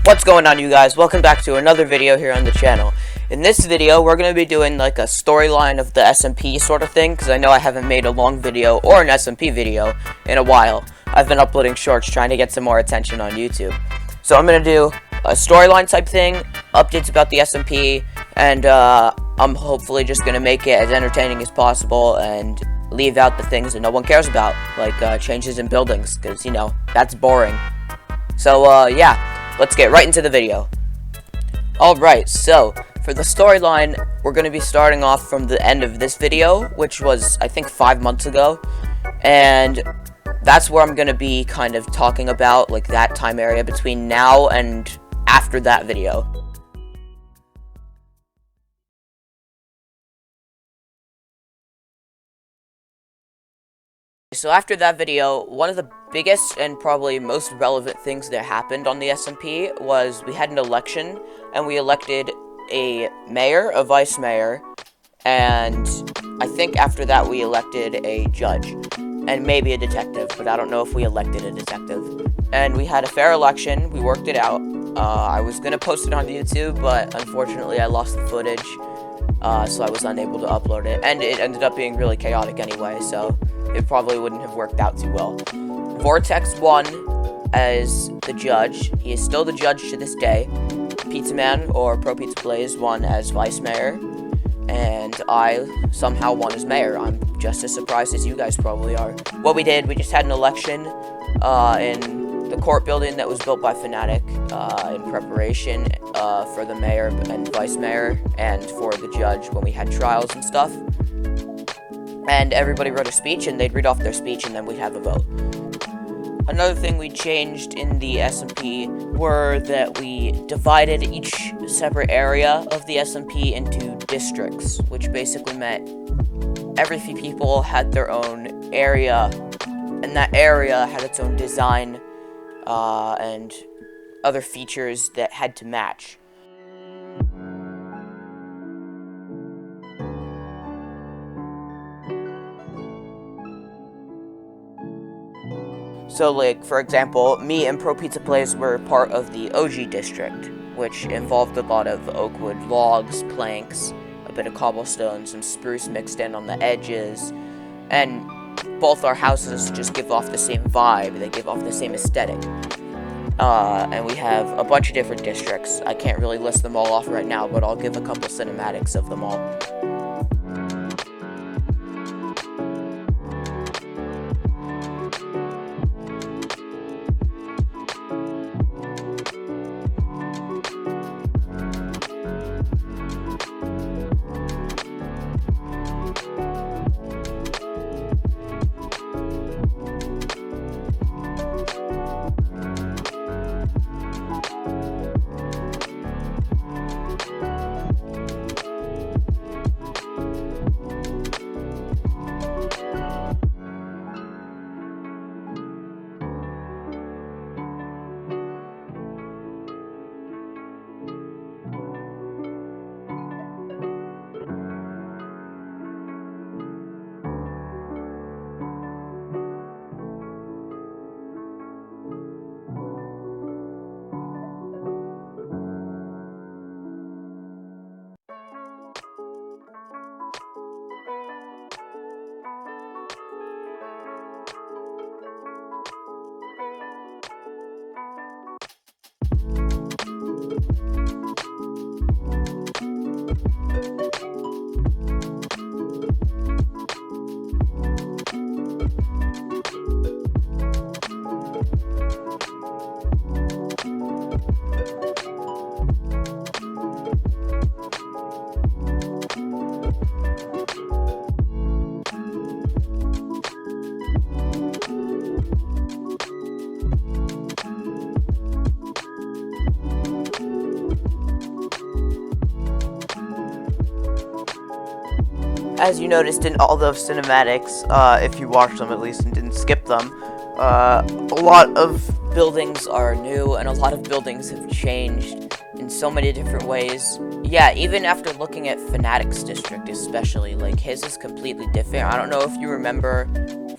What's going on, you guys? Welcome back to another video here on the channel. In this video, we're going to be doing like a storyline of the SMP sort of thing, because I know I haven't made a long video or an SMP video in a while. I've been uploading shorts trying to get some more attention on YouTube. So I'm going to do a storyline type thing, updates about the SMP, and I'm hopefully just going to make it as entertaining as possible and leave out the things that no one cares about, like changes in buildings, because, you know, that's boring. So, yeah. Let's get right into the video. Alright, so, for the storyline, we're going to be starting off from the end of this video, which was, I think, 5 months ago. And that's where I'm going to be kind of talking about, like, that time area between now and after that video. So after that video, one of the biggest and probably most relevant things that happened on the SMP was we had an election, and we elected a mayor, a vice mayor, and I think after that we elected a judge, and maybe a detective, but I don't know if we elected a detective. And we had a fair election, we worked it out. I was going to post it on YouTube, but unfortunately I lost the footage, so I was unable to upload it, and it ended up being really chaotic anyway, so it probably wouldn't have worked out too well. Vortex won as the judge. He is still the judge to this day. Pizza Man, or Pro Pizza Plays, won as vice mayor. And I somehow won as mayor. I'm just as surprised as you guys probably are. What we did, we just had an election in the court building that was built by Fnatic in preparation for the mayor and vice mayor and for the judge when we had trials and stuff. And everybody wrote a speech, and they'd read off their speech, and then we'd have a vote. Another thing we changed in the SMP were that we divided each separate area of the SMP into districts, which basically meant every few people had their own area, and that area had its own design and other features that had to match. So, like, for example, me and Pro Pizza Plays were part of the OG district, which involved a lot of oak wood logs, planks, a bit of cobblestone, some spruce mixed in on the edges, and both our houses just give off the same vibe, they give off the same aesthetic. And we have a bunch of different districts. I can't really list them all off right now, but I'll give a couple cinematics of them all. As you noticed in all those cinematics, if you watched them at least and didn't skip them, a lot of buildings are new and a lot of buildings have changed in so many different ways. Yeah, even after looking at Fnatic's district especially, like, his is completely different. I don't know if you remember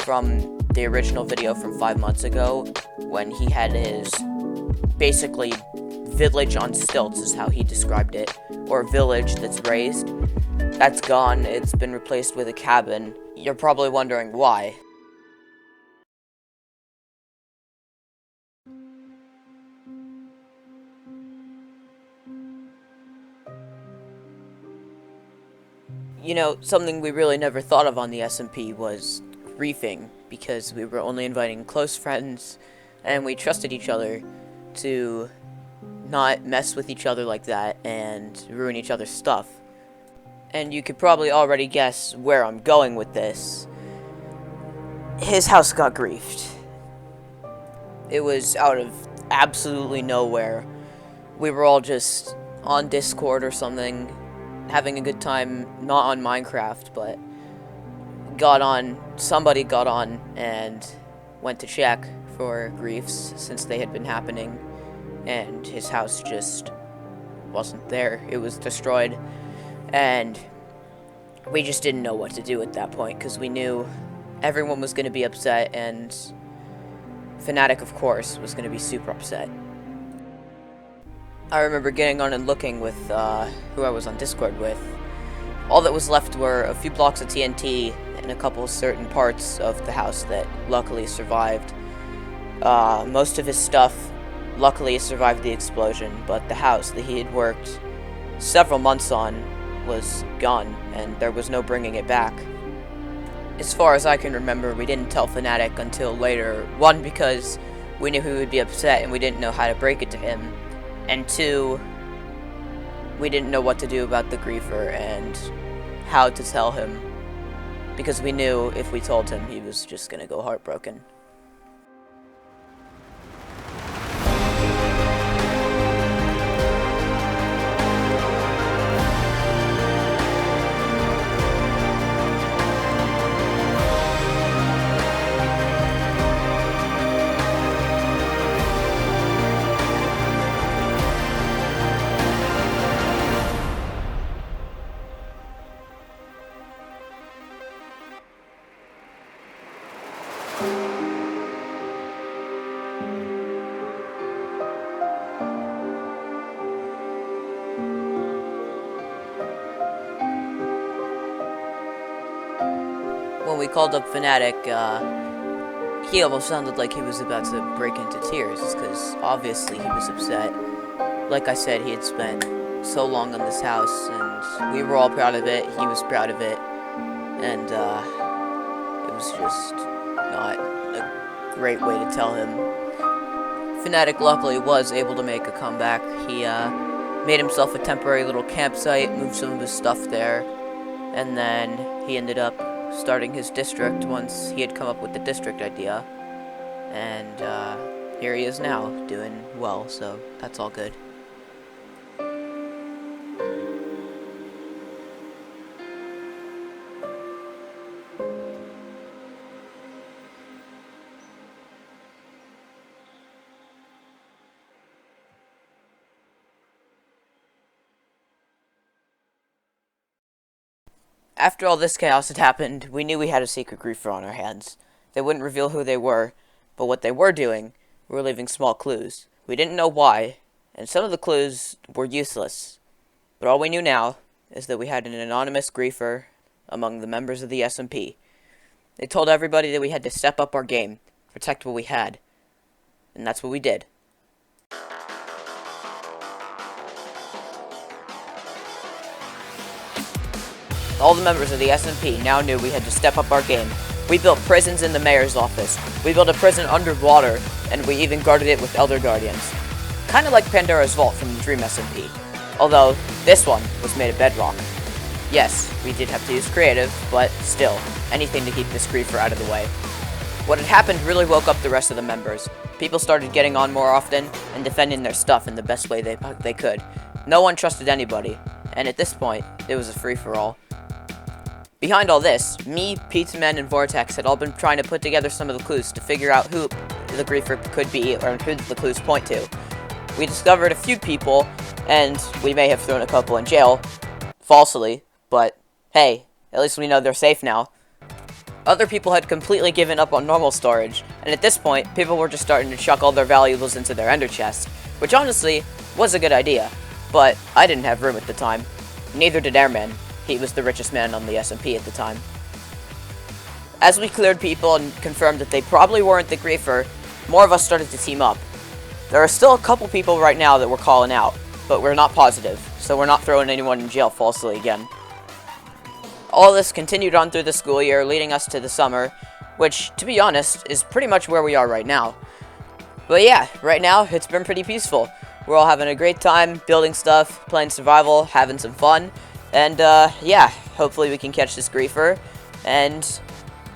from the original video from 5 months ago when he had his basically village on stilts is how he described it, or village that's raised. That's gone. It's been replaced with a cabin. You're probably wondering why. You know, something we really never thought of on the SMP was griefing, because we were only inviting close friends, and we trusted each other to not mess with each other like that and ruin each other's stuff. And you could probably already guess where I'm going with this. His house got griefed. It was out of absolutely nowhere. We were all just on Discord or something, having a good time, not on Minecraft, but somebody got on and went to check for griefs since they had been happening, and his house just wasn't there. It was destroyed, and we just didn't know what to do at that point, because we knew everyone was going to be upset, and Fnatic, of course, was going to be super upset. I remember getting on and looking with who I was on Discord with. All that was left were a few blocks of TNT and a couple certain parts of the house that luckily survived. Most of his stuff luckily survived the explosion, but the house that he had worked several months on was gone, and there was no bringing it back. As far as I can remember, we didn't tell Fnatic until later. One, because we knew he would be upset and we didn't know how to break it to him. And two, we didn't know what to do about the griefer and how to tell him, because we knew if we told him, he was just gonna go heartbroken. When we called up Fnatic, he almost sounded like he was about to break into tears, because obviously he was upset. Like I said, he had spent so long on this house, and we were all proud of it, he was proud of it, and it was just not a great way to tell him. Fnatic luckily was able to make a comeback. He made himself a temporary little campsite, moved some of his stuff there, and then he ended up starting his district once he had come up with the district idea. And here he is now, doing well, so that's all good. After all this chaos had happened, we knew we had a secret griefer on our hands. They wouldn't reveal who they were, but what they were doing were leaving small clues. We didn't know why, and some of the clues were useless. But all we knew now is that we had an anonymous griefer among the members of the SMP. They told everybody that we had to step up our game, protect what we had, and that's what we did. All the members of the SMP now knew we had to step up our game. We built prisons in the mayor's office. We built a prison underwater, and we even guarded it with Elder Guardians. Kinda like Pandora's Vault from the Dream SMP. Although, this one was made of bedrock. Yes, we did have to use creative, but still, anything to keep this griefer out of the way. What had happened really woke up the rest of the members. People started getting on more often, and defending their stuff in the best way they could. No one trusted anybody, and at this point, it was a free-for-all. Behind all this, me, Pizzaman, and Vortex had all been trying to put together some of the clues to figure out who the griefer could be, or who the clues point to. We discovered a few people, and we may have thrown a couple in jail, falsely, but hey, at least we know they're safe now. Other people had completely given up on normal storage, and at this point, people were just starting to chuck all their valuables into their ender chest, which honestly was a good idea, but I didn't have room at the time. Neither did Airman. He was the richest man on the SMP at the time. As we cleared people and confirmed that they probably weren't the griefer, more of us started to team up. There are still a couple people right now that we're calling out, but we're not positive, so we're not throwing anyone in jail falsely again. All this continued on through the school year, leading us to the summer, which, to be honest, is pretty much where we are right now. But yeah, right now, it's been pretty peaceful. We're all having a great time, building stuff, playing survival, having some fun, and yeah, hopefully we can catch this griefer, and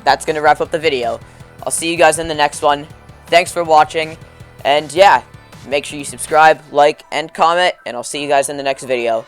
that's gonna wrap up the video. I'll see you guys in the next one. Thanks for watching, and yeah, make sure you subscribe, like, and comment, and I'll see you guys in the next video.